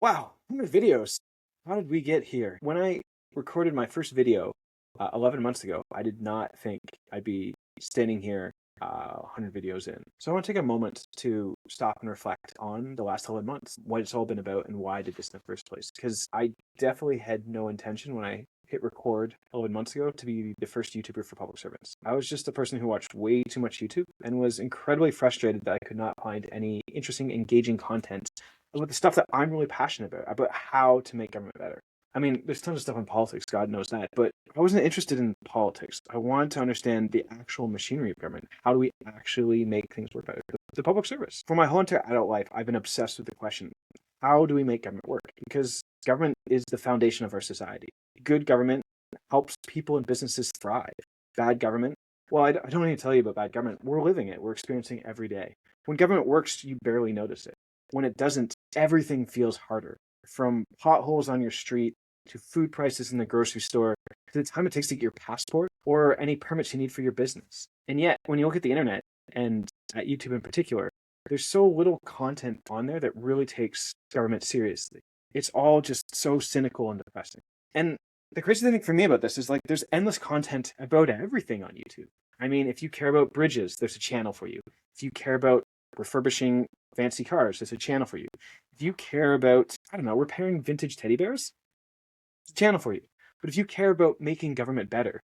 Wow, 100 videos. How did we get here? When I recorded my first video 11 months ago, I did not think I'd be standing here 100 videos in. So I want to take a moment to stop and reflect on the last 11 months, what it's all been about, and why I did this in the first place. Because I definitely had no intention when I hit record 11 months ago to be the first YouTuber for public servants. I was just a person who watched way too much YouTube and was incredibly frustrated that I could not find any interesting, engaging content about the stuff that I'm really passionate about how to make government better. I mean, there's tons of stuff in politics, God knows that, but I wasn't interested in politics. I wanted to understand the actual machinery of government. How do we actually make things work better? The public service. For my whole entire adult life, I've been obsessed with the question, how do we make government work? Because government is the foundation of our society. Good government helps people and businesses thrive. Bad government, well, I don't need to tell you about bad government. We're living it. We're experiencing it every day. When government works, you barely notice it. When it doesn't, everything feels harder. From potholes on your street to food prices in the grocery store to the time it takes to get your passport or any permits you need for your business. And yet, when you look at the internet, and at YouTube in particular, there's so little content on there that really takes government seriously. It's all just so cynical and depressing. And the crazy thing for me about this is there's endless content about everything on YouTube. I mean, if you care about bridges, there's a channel for you. If you care about refurbishing fancy cars, there's a channel for you. If you care about, I don't know, repairing vintage teddy bears, there's a channel for you. But if you care about making government better,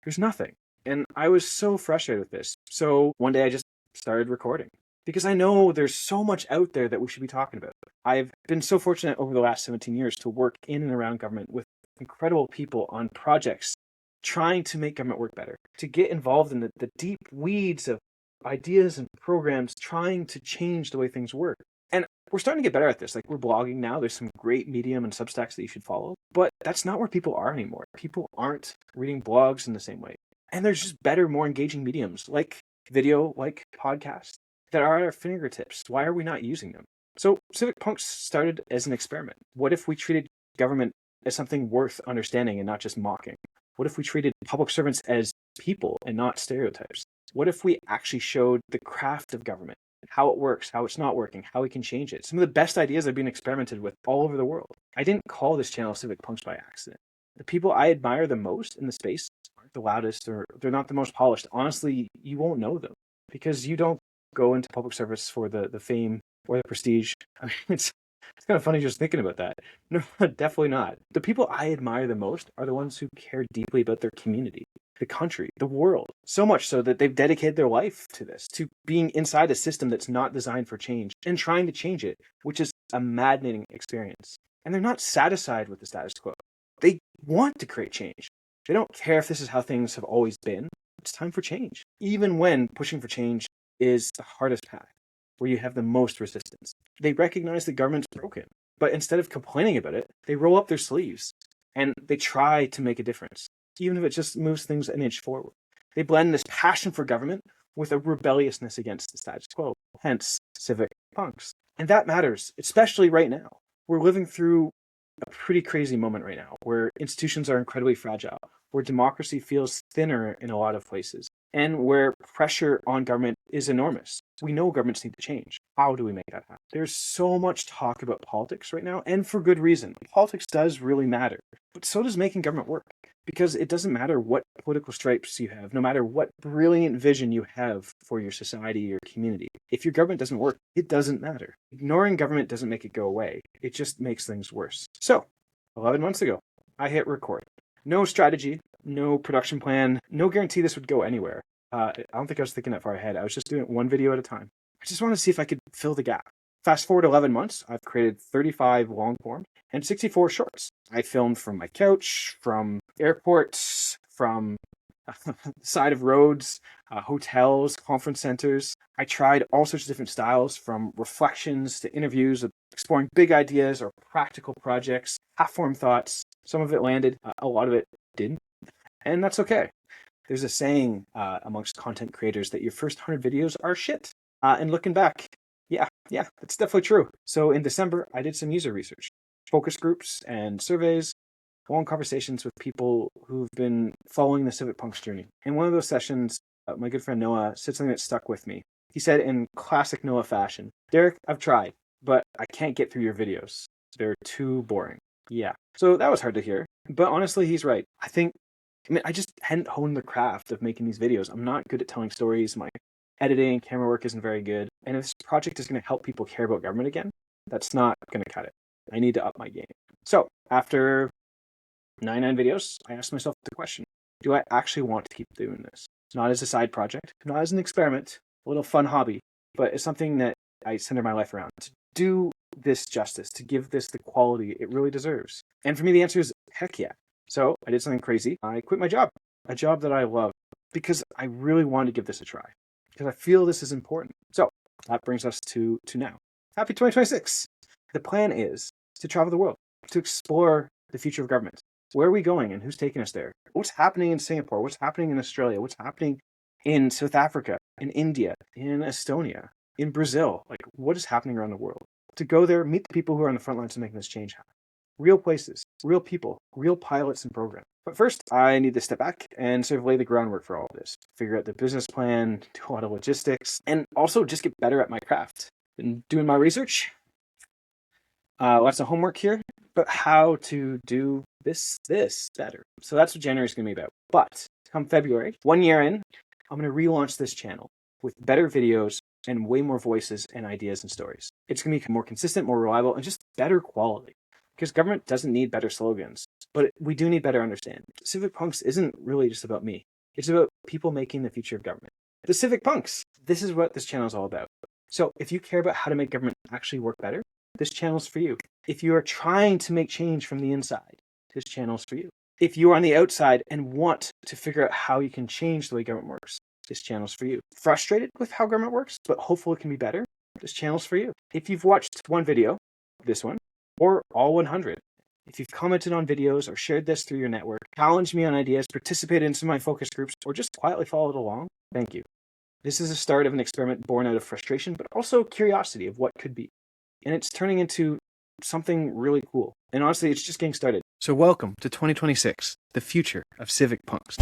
there's nothing. And I was so frustrated with this. So one day I just started recording because I know there's so much out there that we should be talking about. I've been so fortunate over the last 17 years to work in and around government with incredible people on projects trying to make government work better, to get involved in the deep weeds of ideas and programs trying to change the way things work. And we're starting to get better at this. We're blogging now. There's some great Medium and Substacks that you should follow. But that's not where people are anymore. People aren't reading blogs in the same way. And there's just better, more engaging mediums like video, like podcasts that are at our fingertips. Why are we not using them? So Civic Punks started as an experiment. What if we treated government as something worth understanding and not just mocking? What if we treated public servants as people and not stereotypes? What if we actually showed the craft of government, how it works, how it's not working, how we can change it? Some of the best ideas are being experimented with all over the world. I didn't call this channel Civic Punks by accident. The people I admire the most in the space aren't the loudest or they're not the most polished. Honestly, you won't know them because you don't go into public service for the fame or the prestige. I mean, it's kind of funny just thinking about that. No, definitely not. The people I admire the most are the ones who care deeply about their community, the country, the world, so much so that they've dedicated their life to this, to being inside a system that's not designed for change and trying to change it, which is a maddening experience. And they're not satisfied with the status quo. They want to create change. They don't care if this is how things have always been. It's time for change, even when pushing for change is the hardest path, where you have the most resistance. They recognize the government's broken, but instead of complaining about it, they roll up their sleeves and they try to make a difference, even if it just moves things an inch forward. They blend this passion for government with a rebelliousness against the status quo, hence Civic Punks. And that matters, especially right now. We're living through a pretty crazy moment right now, where institutions are incredibly fragile, where democracy feels thinner in a lot of places, and where pressure on government is enormous. We know governments need to change. How do we make that happen? There's so much talk about politics right now, and for good reason. Politics does really matter, but so does making government work. Because it doesn't matter what political stripes you have, no matter what brilliant vision you have for your society or community. If your government doesn't work, it doesn't matter. Ignoring government doesn't make it go away. It just makes things worse. So, 11 months ago, I hit record. No strategy, no production plan, no guarantee this would go anywhere. I don't think I was thinking that far ahead. I was just doing it one video at a time. I just wanted to see if I could fill the gap. Fast forward 11 months, I've created 35 long form and 64 shorts. I filmed from my couch, from airports, from the side of roads, hotels, conference centers. I tried all sorts of different styles, from reflections to interviews, exploring big ideas or practical projects, half-formed thoughts. Some of it landed, a lot of it didn't, and that's okay. There's a saying amongst content creators that your first 100 videos are shit. And looking back, yeah, that's definitely true. So in December, I did some user research, focus groups and surveys, long conversations with people who've been following the Civic Punks journey. In one of those sessions, my good friend Noah said something that stuck with me. He said in classic Noah fashion, "Derek, I've tried. but I can't get through your videos. They're too boring. Yeah. So that was hard to hear. But honestly, he's right. I just hadn't honed the craft of making these videos. I'm not good at telling stories. My editing, camera work isn't very good. And if this project is going to help people care about government again, that's not going to cut it. I need to up my game. So after 99 videos, I asked myself the question, do I actually want to keep doing this? Not as a side project, not as an experiment, a little fun hobby, but it's something that I center my life around. To do this justice, to give this the quality it really deserves. And for me, the answer is heck yeah. So I did something crazy. I quit my job, a job that I love, because I really wanted to give this a try, because I feel this is important. So that brings us to now. Happy 2026. The plan is to travel the world, to explore the future of government. Where are we going and who's taking us there? What's happening in Singapore? What's happening in Australia? What's happening in South Africa, in India, in Estonia, in Brazil? Like, what is happening around the world? To go there, meet the people who are on the front lines of making this change happen. Real places, real people, real pilots and programs. But first, I need to step back and sort of lay the groundwork for all of this. Figure out the business plan, do a lot of logistics, and also just get better at my craft. Been doing my research. Lots of homework here, but how to do this better. So that's what January is going to be about. But come February, 1 year in, I'm going to relaunch this channel with better videos and way more voices and ideas and stories. It's going to be more consistent, more reliable, and just better quality. Because government doesn't need better slogans, but we do need better understanding. Civic Punks isn't really just about me. It's about people making the future of government. The Civic Punks, this is what this channel is all about. So if you care about how to make government actually work better, this channel's for you. If you are trying to make change from the inside, this channel's for you. If you are on the outside and want to figure out how you can change the way government works, this channel's for you. Frustrated with how government works, but hopeful it can be better, this channel's for you. If you've watched one video, this one, or all 100, if you've commented on videos or shared this through your network, challenged me on ideas, participated in some of my focus groups, or just quietly followed along, thank you. This is the start of an experiment born out of frustration, but also curiosity of what could be. And it's turning into something really cool. And honestly, it's just getting started. So welcome to 2026, the future of Civic Punks.